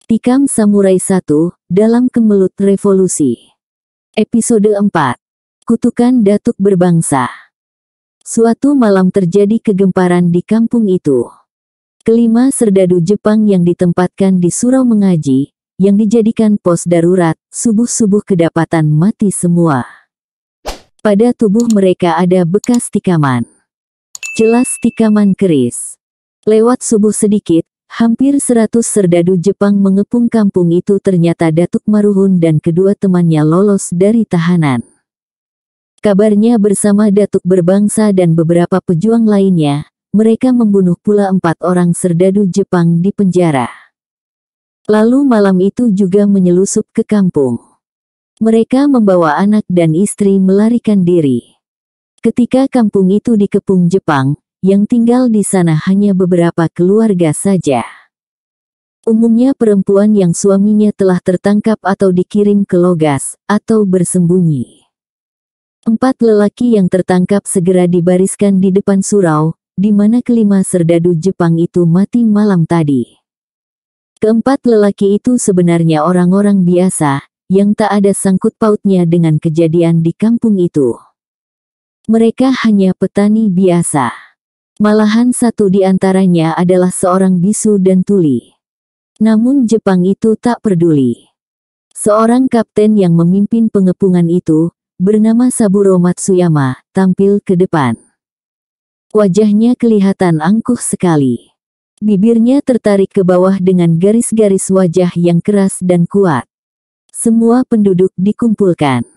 Tikam Samurai 1, dalam Kemelut Revolusi. Episode 4. Kutukan Datuk Berbangsa. Suatu malam terjadi kegemparan di kampung itu. Kelima serdadu Jepang yang ditempatkan di surau mengaji, yang dijadikan pos darurat, subuh-subuh kedapatan mati semua. Pada tubuh mereka ada bekas tikaman. Jelas tikaman keris. Lewat subuh sedikit, hampir 100 serdadu Jepang mengepung kampung itu. Ternyata Datuk Maruhun dan kedua temannya lolos dari tahanan. Kabarnya bersama Datuk Berbangsa dan beberapa pejuang lainnya, mereka membunuh pula 4 orang serdadu Jepang di penjara. Lalu malam itu juga menyelusup ke kampung. Mereka membawa anak dan istri melarikan diri. Ketika kampung itu dikepung Jepang, yang tinggal di sana hanya beberapa keluarga saja. Umumnya perempuan yang suaminya telah tertangkap atau dikirim ke Logas, atau bersembunyi. 4 lelaki yang tertangkap segera dibariskan di depan surau, di mana kelima serdadu Jepang itu mati malam tadi. Keempat lelaki itu sebenarnya orang-orang biasa, yang tak ada sangkut pautnya dengan kejadian di kampung itu. Mereka hanya petani biasa. Malahan satu di antaranya adalah seorang bisu dan tuli. Namun Jepang itu tak peduli. Seorang kapten yang memimpin pengepungan itu, bernama Saburo Matsuyama, tampil ke depan. Wajahnya kelihatan angkuh sekali. Bibirnya tertarik ke bawah dengan garis-garis wajah yang keras dan kuat. Semua penduduk dikumpulkan.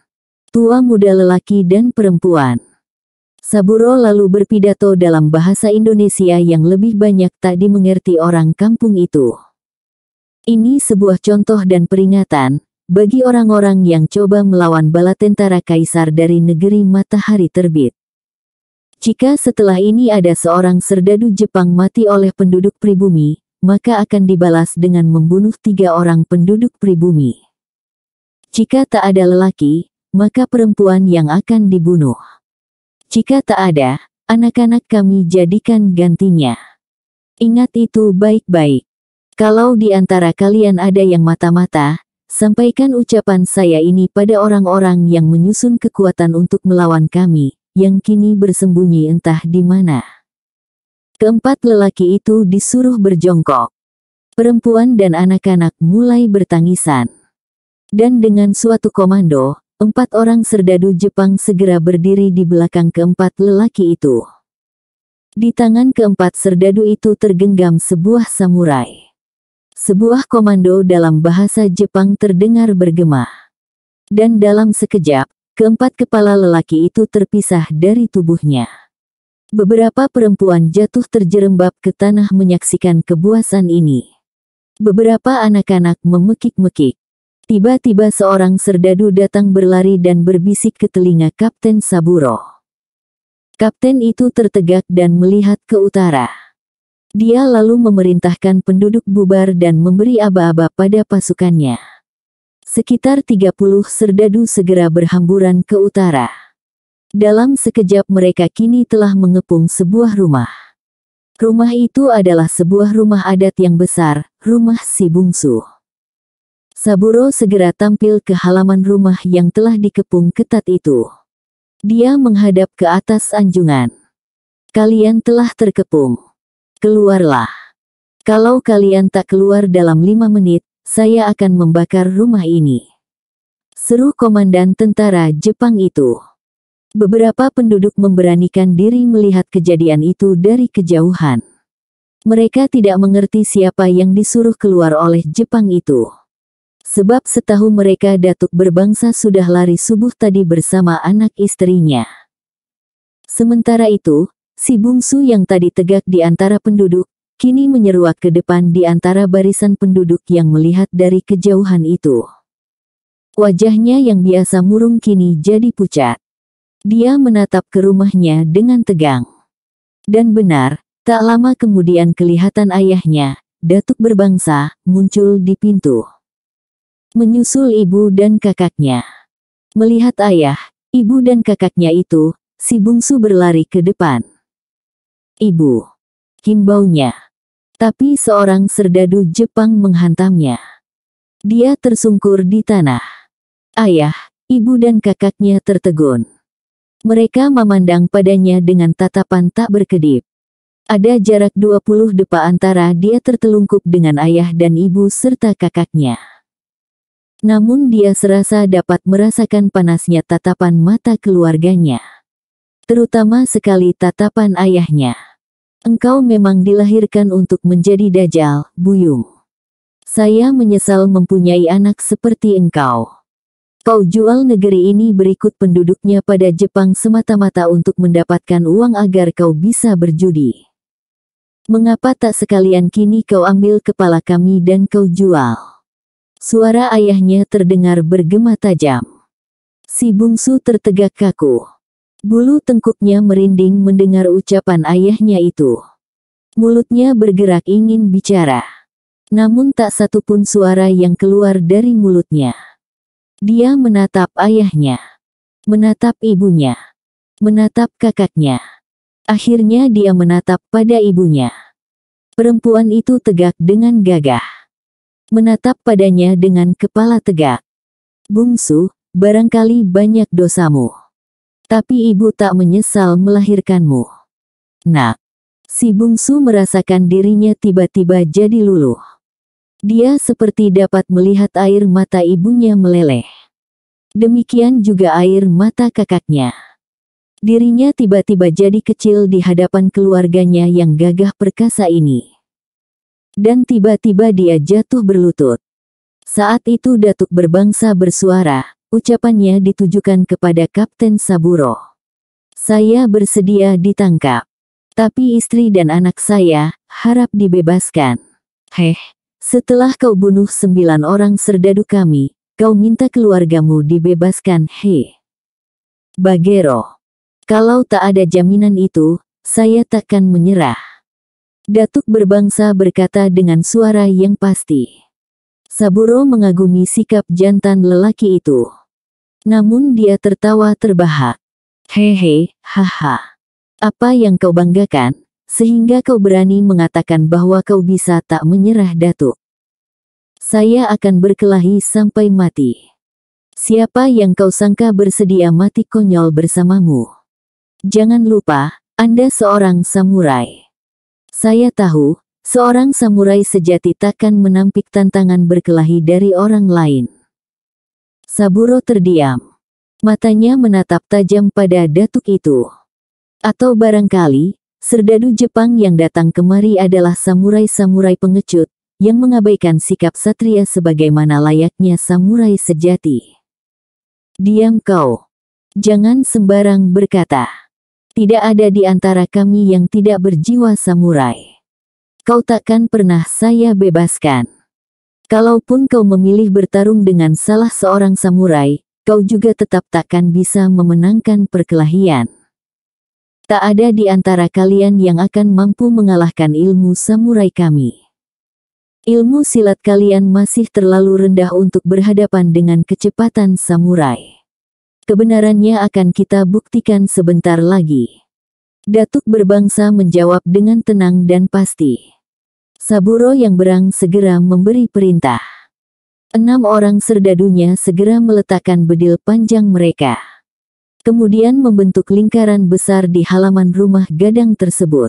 Tua muda lelaki dan perempuan. Saburo lalu berpidato dalam bahasa Indonesia yang lebih banyak tak dimengerti orang kampung itu. Ini sebuah contoh dan peringatan, bagi orang-orang yang coba melawan bala tentara kaisar dari negeri matahari terbit. Jika setelah ini ada seorang serdadu Jepang mati oleh penduduk pribumi, maka akan dibalas dengan membunuh 3 orang penduduk pribumi. Jika tak ada lelaki, maka perempuan yang akan dibunuh. Jika tak ada, anak-anak kami jadikan gantinya. Ingat itu baik-baik. Kalau di antara kalian ada yang mata-mata, sampaikan ucapan saya ini pada orang-orang yang menyusun kekuatan untuk melawan kami, yang kini bersembunyi entah di mana. Keempat lelaki itu disuruh berjongkok. Perempuan dan anak-anak mulai bertangisan. Dan dengan suatu komando, 4 orang serdadu Jepang segera berdiri di belakang keempat lelaki itu. Di tangan keempat serdadu itu tergenggam sebuah samurai. Sebuah komando dalam bahasa Jepang terdengar bergema. Dan dalam sekejap, keempat kepala lelaki itu terpisah dari tubuhnya. Beberapa perempuan jatuh terjerembab ke tanah menyaksikan kebuasan ini. Beberapa anak-anak memekik-mekik. Tiba-tiba seorang serdadu datang berlari dan berbisik ke telinga Kapten Saburo. Kapten itu tertegak dan melihat ke utara. Dia lalu memerintahkan penduduk bubar dan memberi aba-aba pada pasukannya. Sekitar 30 serdadu segera berhamburan ke utara. Dalam sekejap mereka kini telah mengepung sebuah rumah. Rumah itu adalah sebuah rumah adat yang besar, rumah si bungsu. Saburo segera tampil ke halaman rumah yang telah dikepung ketat itu. Dia menghadap ke atas anjungan. Kalian telah terkepung. Keluarlah. Kalau kalian tak keluar dalam 5 menit, saya akan membakar rumah ini. Seru komandan tentara Jepang itu. Beberapa penduduk memberanikan diri melihat kejadian itu dari kejauhan. Mereka tidak mengerti siapa yang disuruh keluar oleh Jepang itu. Sebab setahu mereka Datuk Berbangsa sudah lari subuh tadi bersama anak istrinya. Sementara itu, si bungsu yang tadi tegak di antara penduduk, kini menyeruak ke depan di antara barisan penduduk yang melihat dari kejauhan itu. Wajahnya yang biasa murung kini jadi pucat. Dia menatap ke rumahnya dengan tegang. Dan benar, tak lama kemudian kelihatan ayahnya, Datuk Berbangsa, muncul di pintu. Menyusul ibu dan kakaknya. Melihat ayah, ibu dan kakaknya itu, si bungsu berlari ke depan. Ibu, himbaunya. Tapi seorang serdadu Jepang menghantamnya. Dia tersungkur di tanah. Ayah, ibu dan kakaknya tertegun. Mereka memandang padanya dengan tatapan tak berkedip. Ada jarak 20 depa antara dia tertelungkup dengan ayah dan ibu serta kakaknya. Namun dia serasa dapat merasakan panasnya tatapan mata keluarganya. Terutama sekali tatapan ayahnya. Engkau memang dilahirkan untuk menjadi dajjal, Buyung. Saya menyesal mempunyai anak seperti engkau. Kau jual negeri ini berikut penduduknya pada Jepang semata-mata untuk mendapatkan uang agar kau bisa berjudi. Mengapa tak sekalian kini kau ambil kepala kami dan kau jual? Suara ayahnya terdengar bergema tajam. Si bungsu tertegak kaku. Bulu tengkuknya merinding mendengar ucapan ayahnya itu. Mulutnya bergerak ingin bicara. Namun tak satu pun suara yang keluar dari mulutnya. Dia menatap ayahnya. Menatap ibunya. Menatap kakaknya. Akhirnya dia menatap pada ibunya. Perempuan itu tegak dengan gagah. Menatap padanya dengan kepala tegak. Bungsu, barangkali banyak dosamu. Tapi ibu tak menyesal melahirkanmu. Nak. Si bungsu merasakan dirinya tiba-tiba jadi luluh. Dia seperti dapat melihat air mata ibunya meleleh. Demikian juga air mata kakaknya. Dirinya tiba-tiba jadi kecil di hadapan keluarganya yang gagah perkasa ini. Dan tiba-tiba dia jatuh berlutut. Saat itu Datuk Berbangsa bersuara, ucapannya ditujukan kepada Kapten Saburo. Saya bersedia ditangkap. Tapi istri dan anak saya, harap dibebaskan. Setelah kau bunuh 9 orang serdadu kami, kau minta keluargamu dibebaskan, Bagero. Kalau tak ada jaminan itu, saya takkan menyerah. Datuk Berbangsa berkata dengan suara yang pasti. Saburo mengagumi sikap jantan lelaki itu. Namun dia tertawa terbahak. Haha. Apa yang kau banggakan, sehingga kau berani mengatakan bahwa kau bisa tak menyerah, Datuk? Saya akan berkelahi sampai mati. Siapa yang kau sangka bersedia mati konyol bersamamu? Jangan lupa, Anda seorang samurai. Saya tahu, seorang samurai sejati takkan menampik tantangan berkelahi dari orang lain. Saburo terdiam. Matanya menatap tajam pada datuk itu. Atau barangkali, serdadu Jepang yang datang kemari adalah samurai-samurai pengecut, yang mengabaikan sikap satria sebagaimana layaknya samurai sejati. Diam kau. Jangan sembarang berkata. Tidak ada di antara kami yang tidak berjiwa samurai. Kau takkan pernah saya bebaskan. Kalaupun kau memilih bertarung dengan salah seorang samurai, kau juga tetap takkan bisa memenangkan perkelahian. Tak ada di antara kalian yang akan mampu mengalahkan ilmu samurai kami. Ilmu silat kalian masih terlalu rendah untuk berhadapan dengan kecepatan samurai. Kebenarannya akan kita buktikan sebentar lagi. Datuk Berbangsa menjawab dengan tenang dan pasti. Saburo yang berang segera memberi perintah. 6 orang serdadunya segera meletakkan bedil panjang mereka. Kemudian membentuk lingkaran besar di halaman rumah gadang tersebut.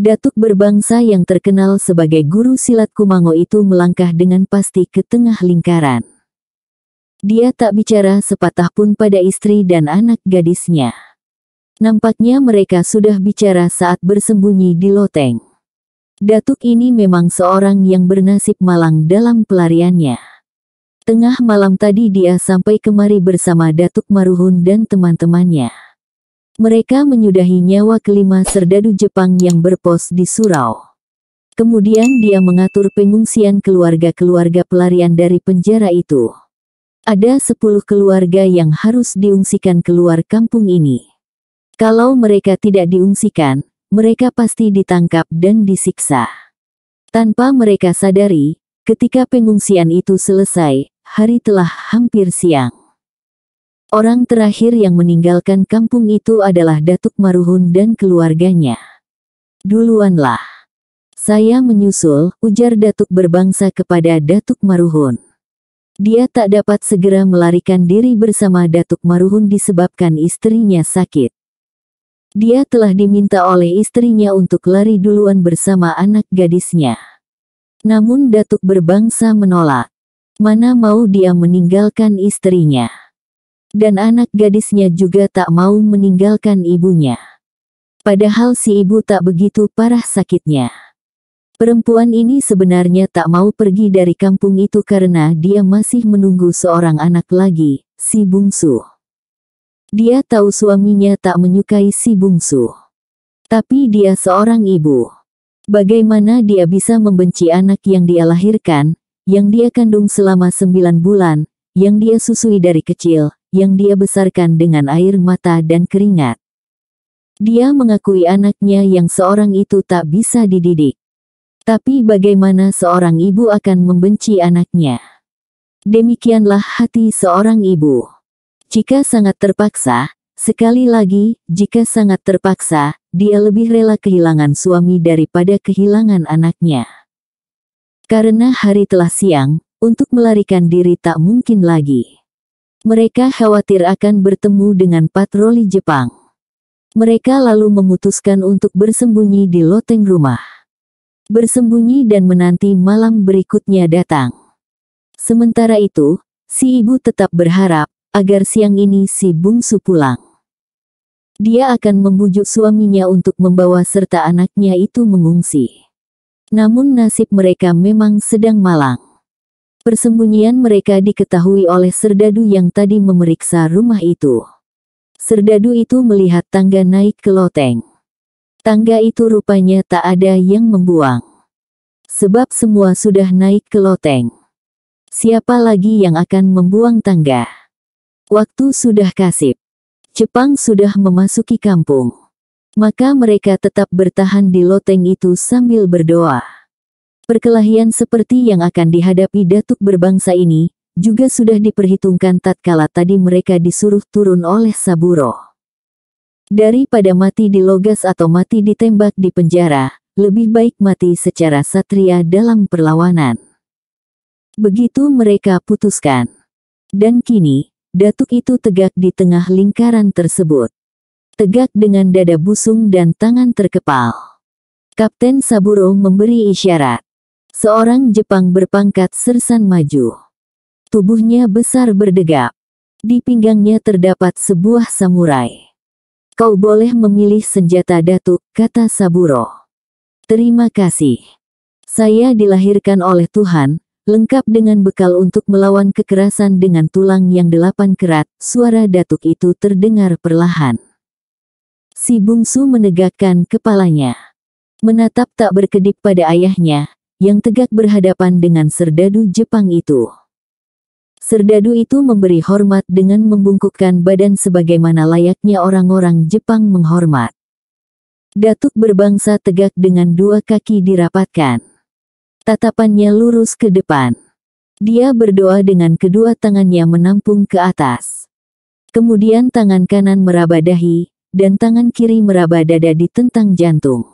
Datuk Berbangsa yang terkenal sebagai guru silat Kumango itu melangkah dengan pasti ke tengah lingkaran. Dia tak bicara sepatah pun pada istri dan anak gadisnya. Nampaknya mereka sudah bicara saat bersembunyi di loteng. Datuk ini memang seorang yang bernasib malang dalam pelariannya. Tengah malam tadi dia sampai kemari bersama Datuk Maruhun dan teman-temannya. Mereka menyudahi nyawa kelima serdadu Jepang yang berpos di surau. Kemudian dia mengatur pengungsian keluarga-keluarga pelarian dari penjara itu. Ada 10 keluarga yang harus diungsikan keluar kampung ini. Kalau mereka tidak diungsikan, mereka pasti ditangkap dan disiksa. Tanpa mereka sadari, ketika pengungsian itu selesai, hari telah hampir siang. Orang terakhir yang meninggalkan kampung itu adalah Datuk Maruhun dan keluarganya. Duluanlah. Saya menyusul, ujar Datuk Berbangsa kepada Datuk Maruhun. Dia tak dapat segera melarikan diri bersama Datuk Maruhun disebabkan istrinya sakit. Dia telah diminta oleh istrinya untuk lari duluan bersama anak gadisnya. Namun Datuk Berbangsa menolak. Mana mau dia meninggalkan istrinya. Dan anak gadisnya juga tak mau meninggalkan ibunya. Padahal si ibu tak begitu parah sakitnya. Perempuan ini sebenarnya tak mau pergi dari kampung itu karena dia masih menunggu seorang anak lagi, si bungsu. Dia tahu suaminya tak menyukai si bungsu. Tapi dia seorang ibu. Bagaimana dia bisa membenci anak yang dia lahirkan, yang dia kandung selama 9 bulan, yang dia susui dari kecil, yang dia besarkan dengan air mata dan keringat. Dia mengakui anaknya yang seorang itu tak bisa dididik. Tapi bagaimana seorang ibu akan membenci anaknya? Demikianlah hati seorang ibu. Jika sangat terpaksa, sekali lagi, jika sangat terpaksa, dia lebih rela kehilangan suami daripada kehilangan anaknya. Karena hari telah siang, untuk melarikan diri tak mungkin lagi. Mereka khawatir akan bertemu dengan patroli Jepang. Mereka lalu memutuskan untuk bersembunyi di loteng rumah. Bersembunyi dan menanti malam berikutnya datang. Sementara itu, si ibu tetap berharap agar siang ini si bungsu pulang. Dia akan membujuk suaminya untuk membawa serta anaknya itu mengungsi. Namun nasib mereka memang sedang malang. Persembunyian mereka diketahui oleh serdadu yang tadi memeriksa rumah itu. Serdadu itu melihat tangga naik ke loteng. Tangga itu rupanya tak ada yang membuang. Sebab semua sudah naik ke loteng. Siapa lagi yang akan membuang tangga? Waktu sudah kasib. Jepang sudah memasuki kampung. Maka mereka tetap bertahan di loteng itu sambil berdoa. Perkelahian seperti yang akan dihadapi Datuk Berbangsa ini, juga sudah diperhitungkan tatkala tadi mereka disuruh turun oleh Saburo. Daripada mati di logas atau mati ditembak di penjara, lebih baik mati secara satria dalam perlawanan. Begitu mereka putuskan. Dan kini, Datuk itu tegak di tengah lingkaran tersebut. Tegak dengan dada busung dan tangan terkepal. Kapten Saburo memberi isyarat. Seorang Jepang berpangkat sersan maju. Tubuhnya besar berdegap. Di pinggangnya terdapat sebuah samurai. Kau boleh memilih senjata Datuk, kata Saburo. Terima kasih. Saya dilahirkan oleh Tuhan, lengkap dengan bekal untuk melawan kekerasan dengan tulang yang 8 kerat, suara Datuk itu terdengar perlahan. Si bungsu menegakkan kepalanya. Menatap tak berkedip pada ayahnya, yang tegak berhadapan dengan serdadu Jepang itu. Serdadu itu memberi hormat dengan membungkukkan badan sebagaimana layaknya orang-orang Jepang menghormat. Datuk Berbangsa tegak dengan 2 kaki dirapatkan. Tatapannya lurus ke depan. Dia berdoa dengan kedua tangannya menampung ke atas. Kemudian tangan kanan meraba dahi, dan tangan kiri meraba dada ditentang jantung.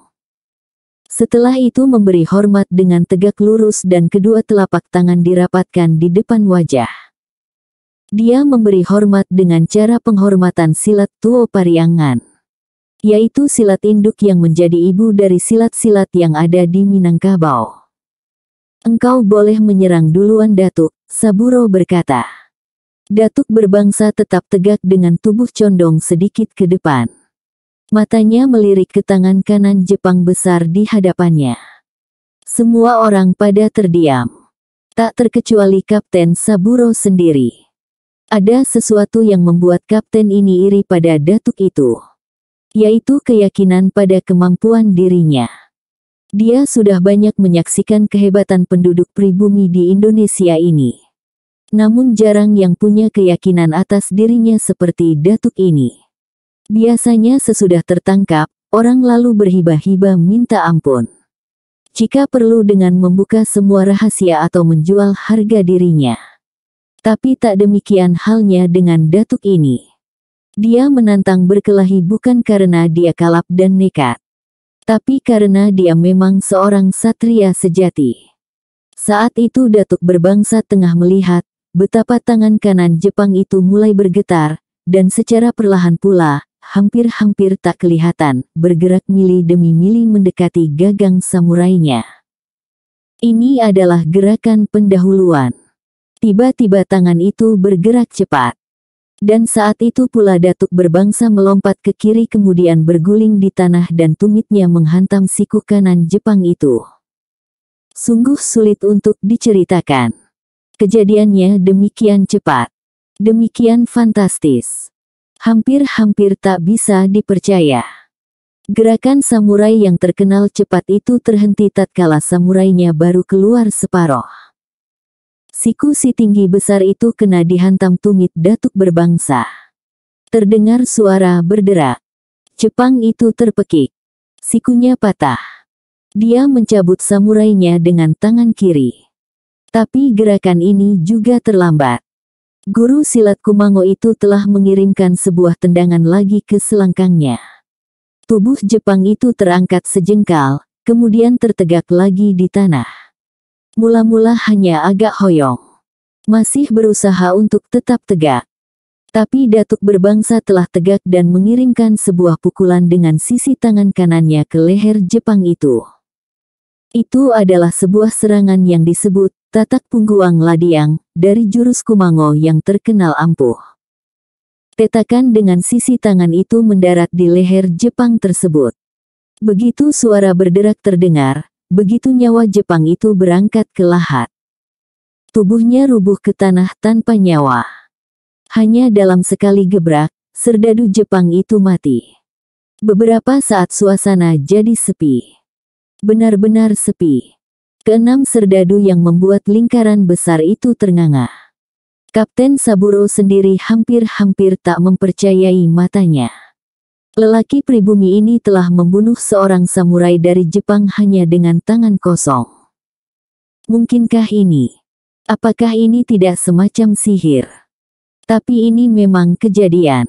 Setelah itu memberi hormat dengan tegak lurus dan kedua telapak tangan dirapatkan di depan wajah. Dia memberi hormat dengan cara penghormatan silat Tuo Pariangan, yaitu silat induk yang menjadi ibu dari silat-silat yang ada di Minangkabau. Engkau boleh menyerang duluan Datuk, Saburo berkata. Datuk Berbangsa tetap tegak dengan tubuh condong sedikit ke depan. Matanya melirik ke tangan kanan Jepang besar di hadapannya. Semua orang pada terdiam. Tak terkecuali Kapten Saburo sendiri. Ada sesuatu yang membuat kapten ini iri pada Datuk itu. Yaitu keyakinan pada kemampuan dirinya. Dia sudah banyak menyaksikan kehebatan penduduk pribumi di Indonesia ini. Namun jarang yang punya keyakinan atas dirinya seperti Datuk ini. Biasanya sesudah tertangkap, orang lalu berhibah-hibah minta ampun. Jika perlu dengan membuka semua rahasia atau menjual harga dirinya. Tapi tak demikian halnya dengan Datuk ini. Dia menantang berkelahi bukan karena dia kalap dan nekat. Tapi karena dia memang seorang satria sejati. Saat itu Datuk Berbangsa tengah melihat, betapa tangan kanan Jepang itu mulai bergetar, dan secara perlahan pula, hampir-hampir tak kelihatan, bergerak mili demi mili mendekati gagang samurainya. Ini adalah gerakan pendahuluan. Tiba-tiba tangan itu bergerak cepat. Dan saat itu pula Datuk Berbangsa melompat ke kiri kemudian berguling di tanah dan tumitnya menghantam siku kanan Jepang itu. Sungguh sulit untuk diceritakan. Kejadiannya demikian cepat. Demikian fantastis. Hampir-hampir tak bisa dipercaya. Gerakan samurai yang terkenal cepat itu terhenti tatkala samurainya baru keluar separoh. Siku si tinggi besar itu kena dihantam tumit Datuk Berbangsa. Terdengar suara berderak. Jepang itu terpekik. Sikunya patah. Dia mencabut samurainya dengan tangan kiri. Tapi gerakan ini juga terlambat. Guru silat Kumango itu telah mengirimkan sebuah tendangan lagi ke selangkangnya. Tubuh Jepang itu terangkat sejengkal, kemudian tertegak lagi di tanah. Mula-mula hanya agak hoyong. Masih berusaha untuk tetap tegak. Tapi Datuk Berbangsa telah tegak dan mengirimkan sebuah pukulan dengan sisi tangan kanannya ke leher Jepang itu. Itu adalah sebuah serangan yang disebut Tatak Pungguang Ladiang, dari jurus Kumango yang terkenal ampuh. Tetakan dengan sisi tangan itu mendarat di leher Jepang tersebut. Begitu suara berderak terdengar, begitu nyawa Jepang itu berangkat ke lahat. Tubuhnya rubuh ke tanah tanpa nyawa. Hanya dalam sekali gebrak, serdadu Jepang itu mati. Beberapa saat suasana jadi sepi. Benar-benar sepi. Keenam serdadu yang membuat lingkaran besar itu ternganga. Kapten Saburo sendiri hampir-hampir tak mempercayai matanya. Lelaki pribumi ini telah membunuh seorang samurai dari Jepang hanya dengan tangan kosong. Mungkinkah ini? Apakah ini tidak semacam sihir? Tapi ini memang kejadian.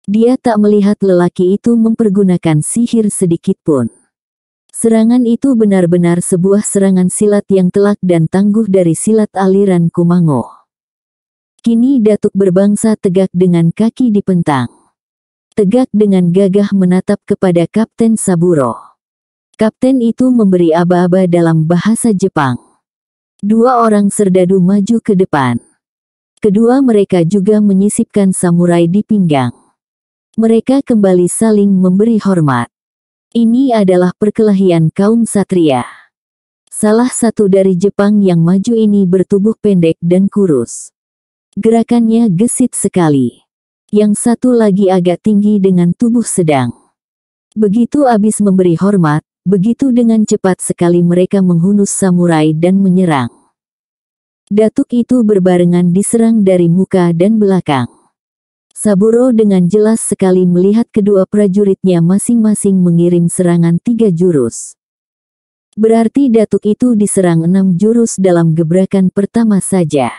Dia tak melihat lelaki itu mempergunakan sihir sedikitpun. Serangan itu benar-benar sebuah serangan silat yang telak dan tangguh dari silat aliran Kumango. Kini Datuk Berbangsa tegak dengan kaki dipentang. Tegak dengan gagah menatap kepada Kapten Saburo. Kapten itu memberi aba-aba dalam bahasa Jepang. Dua orang serdadu maju ke depan. Kedua mereka juga menyisipkan samurai di pinggang. Mereka kembali saling memberi hormat. Ini adalah perkelahian kaum satria. Salah satu dari Jepang yang maju ini bertubuh pendek dan kurus. Gerakannya gesit sekali. Yang satu lagi agak tinggi dengan tubuh sedang. Begitu habis memberi hormat, begitu dengan cepat sekali mereka menghunus samurai dan menyerang. Datuk itu berbarengan diserang dari muka dan belakang. Saburo dengan jelas sekali melihat kedua prajuritnya masing-masing mengirim serangan 3 jurus. Berarti Datuk itu diserang 6 jurus dalam gebrakan pertama saja.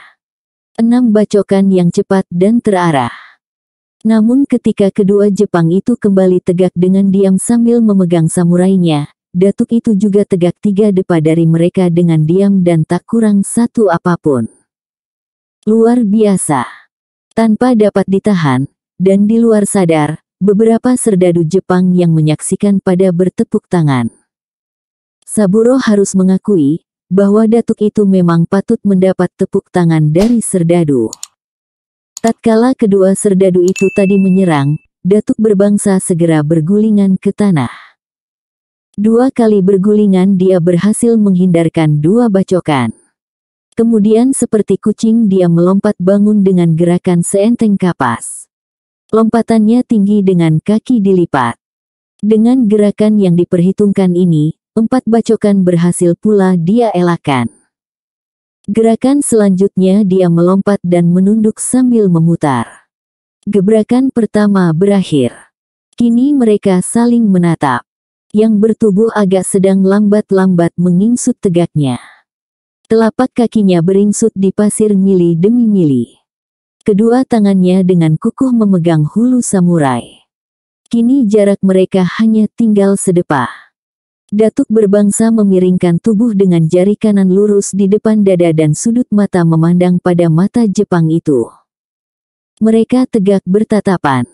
6 bacokan yang cepat dan terarah. Namun ketika kedua Jepang itu kembali tegak dengan diam sambil memegang samurainya, Datuk itu juga tegak 3 depa dari mereka dengan diam dan tak kurang satu apapun. Luar biasa. Tanpa dapat ditahan, dan di luar sadar, beberapa serdadu Jepang yang menyaksikan pada bertepuk tangan. Saburo harus mengakui, bahwa Datuk itu memang patut mendapat tepuk tangan dari serdadu. Tatkala kedua serdadu itu tadi menyerang, Datuk Berbangsa segera bergulingan ke tanah. 2 kali bergulingan dia berhasil menghindarkan 2 bacokan. Kemudian seperti kucing dia melompat bangun dengan gerakan seenteng kapas. Lompatannya tinggi dengan kaki dilipat. Dengan gerakan yang diperhitungkan ini, 4 bacokan berhasil pula dia elakkan. Gerakan selanjutnya dia melompat dan menunduk sambil memutar. Gebrakan pertama berakhir. Kini mereka saling menatap. Yang bertubuh agak sedang lambat-lambat mengingsut tegaknya. Telapak kakinya beringsut di pasir mili demi mili. Kedua tangannya dengan kukuh memegang hulu samurai. Kini jarak mereka hanya tinggal sedepa. Datuk berbangsa memiringkan tubuh dengan jari kanan lurus di depan dada dan sudut mata memandang pada mata Jepang itu. Mereka tegak bertatapan.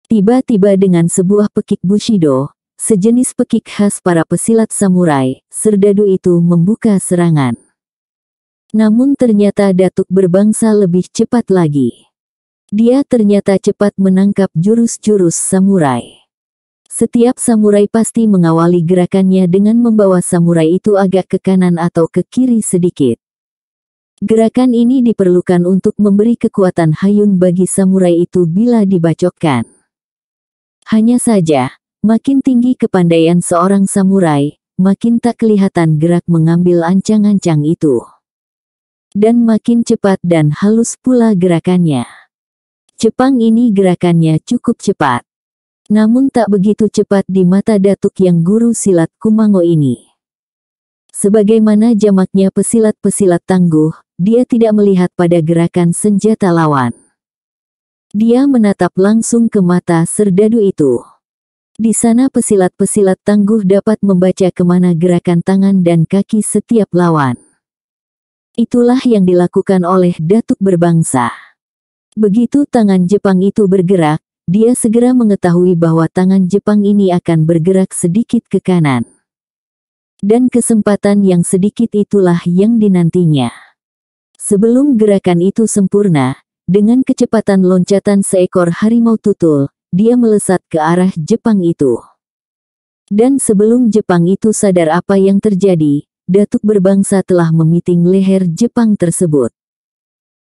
Tiba-tiba dengan sebuah pekik Bushido, sejenis pekik khas para pesilat samurai, serdadu itu membuka serangan. Namun ternyata Datuk berbangsa lebih cepat lagi. Dia ternyata cepat menangkap jurus-jurus samurai. Setiap samurai pasti mengawali gerakannya dengan membawa samurai itu agak ke kanan atau ke kiri sedikit. Gerakan ini diperlukan untuk memberi kekuatan hayun bagi samurai itu bila dibacokkan. Hanya saja, makin tinggi kepandaian seorang samurai, makin tak kelihatan gerak mengambil ancang-ancang itu. Dan makin cepat dan halus pula gerakannya. Jepang ini gerakannya cukup cepat. Namun tak begitu cepat di mata Datuk yang guru silat Kumango ini. Sebagaimana jamaknya pesilat-pesilat tangguh, dia tidak melihat pada gerakan senjata lawan. Dia menatap langsung ke mata serdadu itu. Di sana pesilat-pesilat tangguh dapat membaca kemana gerakan tangan dan kaki setiap lawan. Itulah yang dilakukan oleh Datuk berbangsa. Begitu tangan Jepang itu bergerak, dia segera mengetahui bahwa tangan Jepang ini akan bergerak sedikit ke kanan. Dan kesempatan yang sedikit itulah yang dinantinya. Sebelum gerakan itu sempurna, dengan kecepatan loncatan seekor harimau tutul, dia melesat ke arah Jepang itu. Dan sebelum Jepang itu sadar apa yang terjadi, Datuk berbangsa telah memiting leher Jepang tersebut.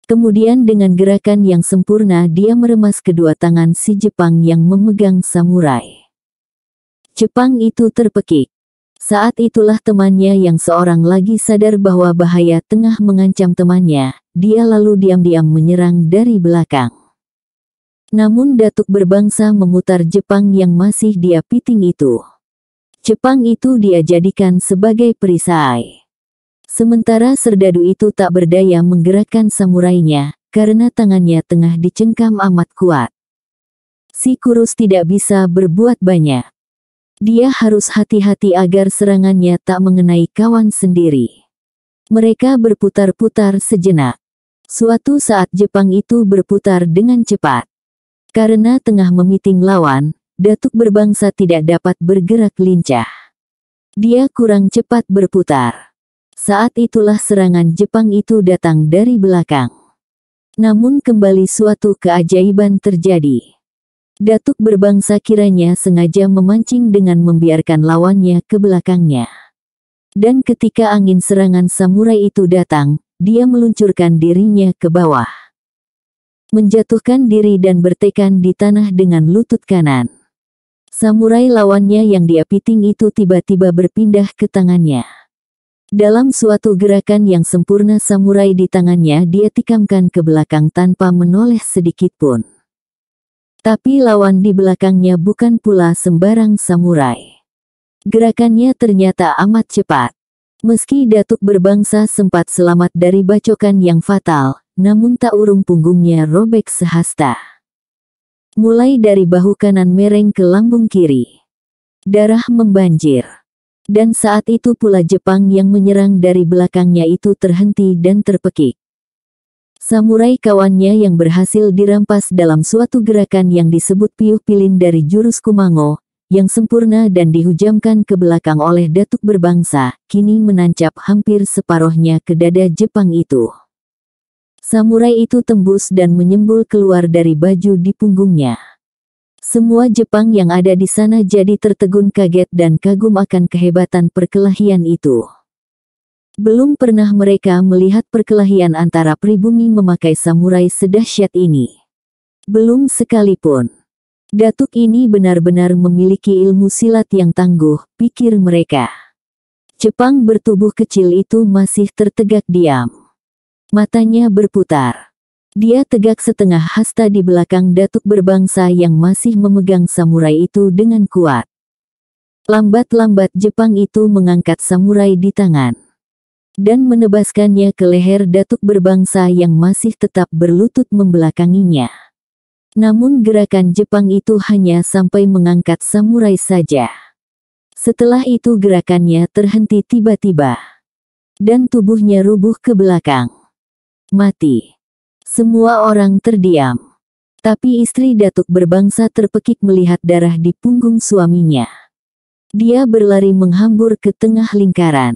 Kemudian dengan gerakan yang sempurna dia meremas kedua tangan si Jepang yang memegang samurai. Jepang itu terpekik. Saat itulah temannya yang seorang lagi sadar bahwa bahaya tengah mengancam temannya, dia lalu diam-diam menyerang dari belakang. Namun Datuk berbangsa memutar Jepang yang masih dia piting itu. Jepang itu dia jadikan sebagai perisai. Sementara serdadu itu tak berdaya menggerakkan samurainya, karena tangannya tengah dicengkam amat kuat. Si kurus tidak bisa berbuat banyak. Dia harus hati-hati agar serangannya tak mengenai kawan sendiri. Mereka berputar-putar sejenak. Suatu saat Jepang itu berputar dengan cepat. Karena tengah memiting lawan, Datuk berbangsa tidak dapat bergerak lincah. Dia kurang cepat berputar. Saat itulah serangan Jepang itu datang dari belakang. Namun kembali suatu keajaiban terjadi. Datuk berbangsa kiranya sengaja memancing dengan membiarkan lawannya ke belakangnya. Dan ketika angin serangan samurai itu datang, dia meluncurkan dirinya ke bawah. Menjatuhkan diri dan bertekan di tanah dengan lutut kanan. Samurai lawannya yang dia piting itu tiba-tiba berpindah ke tangannya. Dalam suatu gerakan yang sempurna samurai di tangannya dia tikamkan ke belakang tanpa menoleh sedikit pun. Tapi lawan di belakangnya bukan pula sembarang samurai. Gerakannya ternyata amat cepat. Meski Datuk berbangsa sempat selamat dari bacokan yang fatal, namun tak urung punggungnya robek sehasta. Mulai dari bahu kanan mereng ke lambung kiri. Darah membanjir. Dan saat itu pula Jepang yang menyerang dari belakangnya itu terhenti dan terpekik. Samurai kawannya yang berhasil dirampas dalam suatu gerakan yang disebut piuh pilin dari jurus Kumango, yang sempurna dan dihujamkan ke belakang oleh Datuk berbangsa, kini menancap hampir separuhnya ke dada Jepang itu. Samurai itu tembus dan menyembul keluar dari baju di punggungnya. Semua Jepang yang ada di sana jadi tertegun kaget dan kagum akan kehebatan perkelahian itu. Belum pernah mereka melihat perkelahian antara pribumi memakai samurai sedahsyat ini. Belum sekalipun. Datuk ini benar-benar memiliki ilmu silat yang tangguh, pikir mereka. Jepang bertubuh kecil itu masih tertegak diam. Matanya berputar. Dia tegak setengah hasta di belakang Datuk berbangsa yang masih memegang samurai itu dengan kuat. Lambat-lambat Jepang itu mengangkat samurai di tangan. Dan menebaskannya ke leher Datuk berbangsa yang masih tetap berlutut membelakanginya. Namun gerakan Jepang itu hanya sampai mengangkat samurai saja. Setelah itu gerakannya terhenti tiba-tiba. Dan tubuhnya rubuh ke belakang. Mati. Semua orang terdiam. Tapi istri Datuk Berbangsa terpekik melihat darah di punggung suaminya. Dia berlari menghambur ke tengah lingkaran.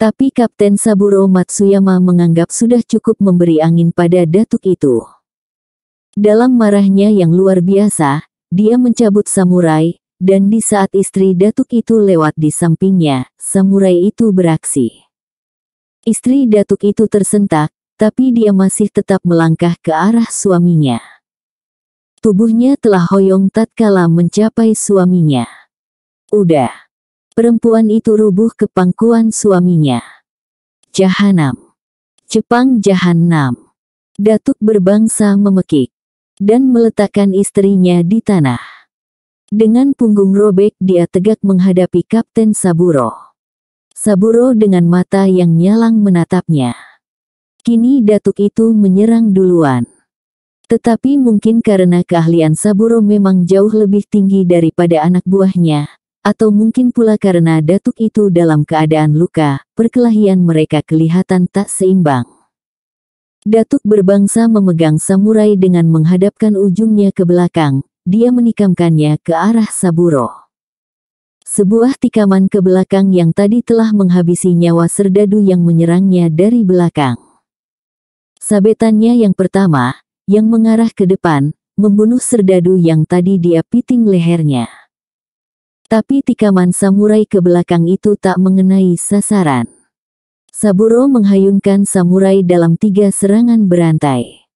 Tapi Kapten Saburo Matsuyama menganggap sudah cukup memberi angin pada Datuk itu. Dalam marahnya yang luar biasa, dia mencabut samurai, dan di saat istri Datuk itu lewat di sampingnya, samurai itu beraksi. Istri Datuk itu tersentak, tapi dia masih tetap melangkah ke arah suaminya. Tubuhnya telah hoyong tatkala mencapai suaminya. Udah. Perempuan itu rubuh ke pangkuan suaminya. Jahanam. Jepang Jahanam. Datuk Berbangsa memekik. Dan meletakkan istrinya di tanah. Dengan punggung robek dia tegak menghadapi Kapten Saburo. Saburo dengan mata yang nyalang menatapnya. Kini Datuk itu menyerang duluan. Tetapi mungkin karena keahlian Saburo memang jauh lebih tinggi daripada anak buahnya, atau mungkin pula karena Datuk itu dalam keadaan luka, perkelahian mereka kelihatan tak seimbang. Datuk Berbangsa memegang samurai dengan menghadapkan ujungnya ke belakang, dia menikamkannya ke arah Saburo. Sebuah tikaman ke belakang yang tadi telah menghabisi nyawa serdadu yang menyerangnya dari belakang. Sabetannya yang pertama, yang mengarah ke depan, membunuh serdadu yang tadi dia piting lehernya. Tapi tikaman samurai ke belakang itu tak mengenai sasaran. Saburo menghayunkan samurai dalam 3 serangan berantai.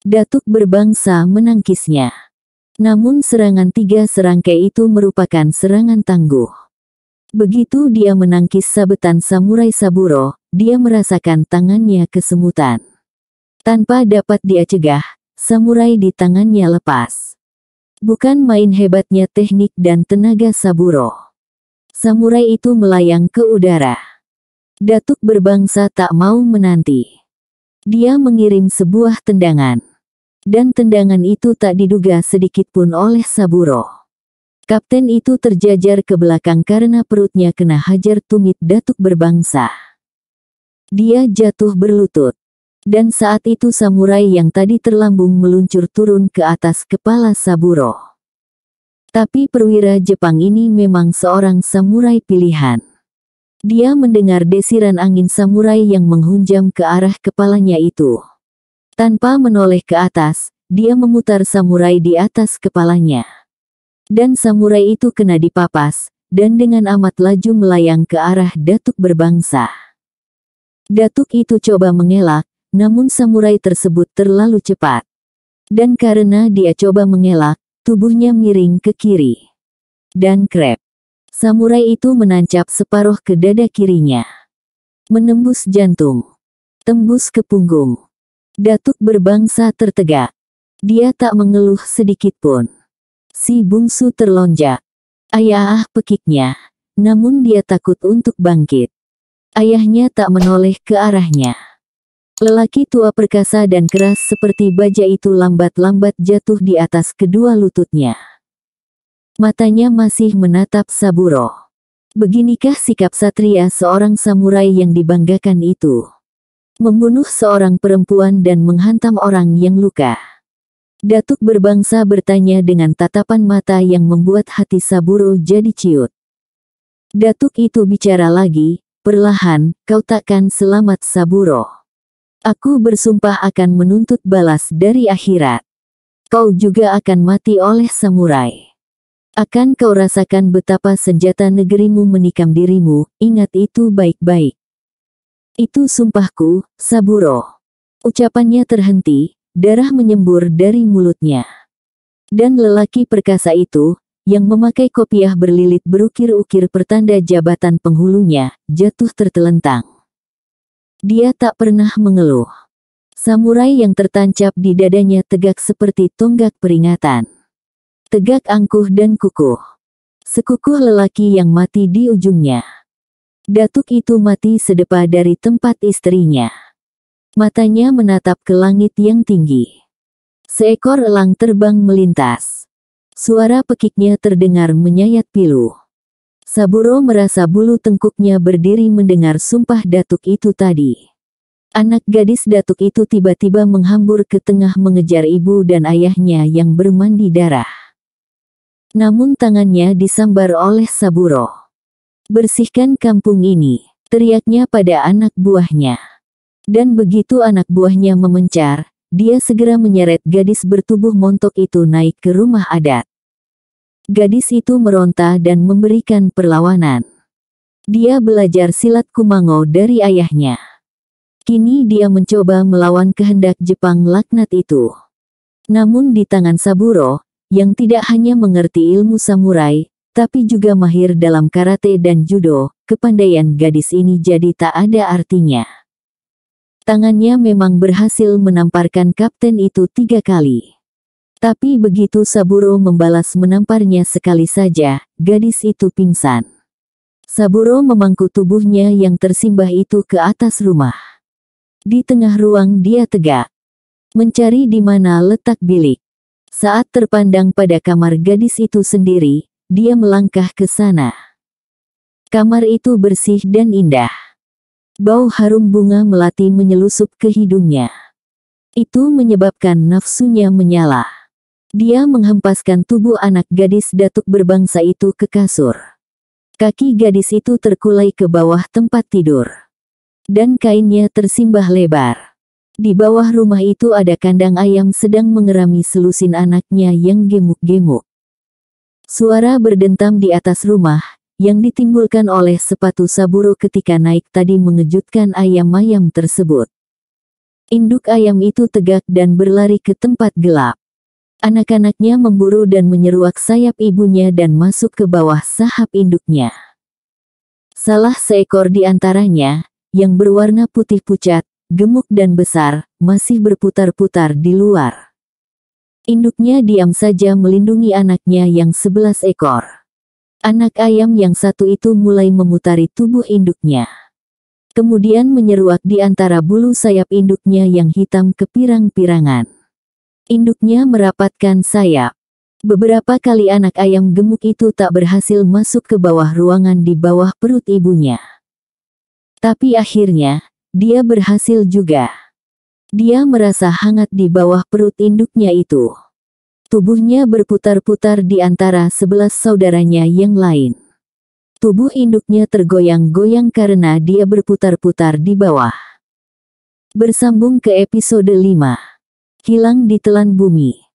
Datuk Berbangsa menangkisnya. Namun serangan 3 serangkai itu merupakan serangan tangguh. Begitu dia menangkis sabetan samurai Saburo, dia merasakan tangannya kesemutan. Tanpa dapat dia cegah, samurai di tangannya lepas. Bukan main hebatnya teknik dan tenaga Saburo. Samurai itu melayang ke udara. Datuk Berbangsa tak mau menanti. Dia mengirim sebuah tendangan. Dan tendangan itu tak diduga sedikitpun oleh Saburo. Kapten itu terjajar ke belakang karena perutnya kena hajar tumit Datuk Berbangsa. Dia jatuh berlutut. Dan saat itu samurai yang tadi terlambung meluncur turun ke atas kepala Saburo. Tapi perwira Jepang ini memang seorang samurai pilihan. Dia mendengar desiran angin samurai yang menghunjam ke arah kepalanya itu. Tanpa menoleh ke atas, dia memutar samurai di atas kepalanya. Dan samurai itu kena dipapas, dan dengan amat laju melayang ke arah Datuk Berbangsa. Datuk itu coba mengelak, namun samurai tersebut terlalu cepat. Dan karena dia coba mengelak, tubuhnya miring ke kiri. Dan krep. Samurai itu menancap separuh ke dada kirinya. Menembus jantung. Tembus ke punggung. Datuk Berbangsa tertegak. Dia tak mengeluh sedikitpun. Si bungsu terlonjak. Ayah pekiknya. Namun dia takut untuk bangkit. Ayahnya tak menoleh ke arahnya. Lelaki tua perkasa dan keras seperti baja itu lambat-lambat jatuh di atas kedua lututnya. Matanya masih menatap Saburo. Beginikah sikap satria seorang samurai yang dibanggakan itu? Membunuh seorang perempuan dan menghantam orang yang luka. Datuk Berbangsa bertanya dengan tatapan mata yang membuat hati Saburo jadi ciut. Datuk itu bicara lagi, perlahan, kau takkan selamat Saburo. Aku bersumpah akan menuntut balas dari akhirat. Kau juga akan mati oleh samurai. Akan kau rasakan betapa senjata negerimu menikam dirimu, ingat itu baik-baik. Itu sumpahku, Saburo. Ucapannya terhenti, darah menyembur dari mulutnya. Dan lelaki perkasa itu, yang memakai kopiah berlilit berukir-ukir pertanda jabatan penghulunya, jatuh tertelentang. Dia tak pernah mengeluh. Samurai yang tertancap di dadanya tegak seperti tonggak peringatan. Tegak angkuh dan kukuh. Sekukuh lelaki yang mati di ujungnya. Datuk itu mati sedepa dari tempat istrinya. Matanya menatap ke langit yang tinggi. Seekor elang terbang melintas. Suara pekiknya terdengar menyayat pilu. Saburo merasa bulu tengkuknya berdiri mendengar sumpah datuk itu tadi. Anak gadis datuk itu tiba-tiba menghambur ke tengah mengejar ibu dan ayahnya yang bermandi darah. Namun tangannya disambar oleh Saburo. "Bersihkan kampung ini," teriaknya pada anak buahnya. Dan begitu anak buahnya memencar, dia segera menyeret gadis bertubuh montok itu naik ke rumah adat. Gadis itu meronta dan memberikan perlawanan. Dia belajar silat kumango dari ayahnya. Kini dia mencoba melawan kehendak Jepang laknat itu. Namun di tangan Saburo, yang tidak hanya mengerti ilmu samurai, tapi juga mahir dalam karate dan judo, kepandaian gadis ini jadi tak ada artinya. Tangannya memang berhasil menamparkan kapten itu 3 kali. Tapi begitu Saburo membalas menamparnya sekali saja, gadis itu pingsan. Saburo memangku tubuhnya yang tersimbah itu ke atas rumah. Di tengah ruang dia tegak, mencari di mana letak bilik. Saat terpandang pada kamar gadis itu sendiri, dia melangkah ke sana. Kamar itu bersih dan indah. Bau harum bunga melati menyelusup ke hidungnya. Itu menyebabkan nafsunya menyala. Dia menghempaskan tubuh anak gadis datuk berbangsa itu ke kasur. Kaki gadis itu terkulai ke bawah tempat tidur. Dan kainnya tersimbah lebar. Di bawah rumah itu ada kandang ayam sedang mengerami selusin anaknya yang gemuk-gemuk. Suara berdentam di atas rumah, yang ditimbulkan oleh sepatu Saburo ketika naik tadi mengejutkan ayam-ayam tersebut. Induk ayam itu tegak dan berlari ke tempat gelap. Anak-anaknya memburu dan menyeruak sayap ibunya dan masuk ke bawah sahap induknya. Salah seekor di antaranya, yang berwarna putih pucat, gemuk dan besar, masih berputar-putar di luar. Induknya diam saja melindungi anaknya yang 11 ekor. Anak ayam yang satu itu mulai memutari tubuh induknya. Kemudian menyeruak di antara bulu sayap induknya yang hitam kepirang-pirangan. Induknya merapatkan sayap. Beberapa kali anak ayam gemuk itu tak berhasil masuk ke bawah ruangan di bawah perut ibunya. Tapi akhirnya, dia berhasil juga. Dia merasa hangat di bawah perut induknya itu. Tubuhnya berputar-putar di antara 11 saudaranya yang lain. Tubuh induknya tergoyang-goyang karena dia berputar-putar di bawah. Bersambung ke episode 5. Hilang ditelan bumi.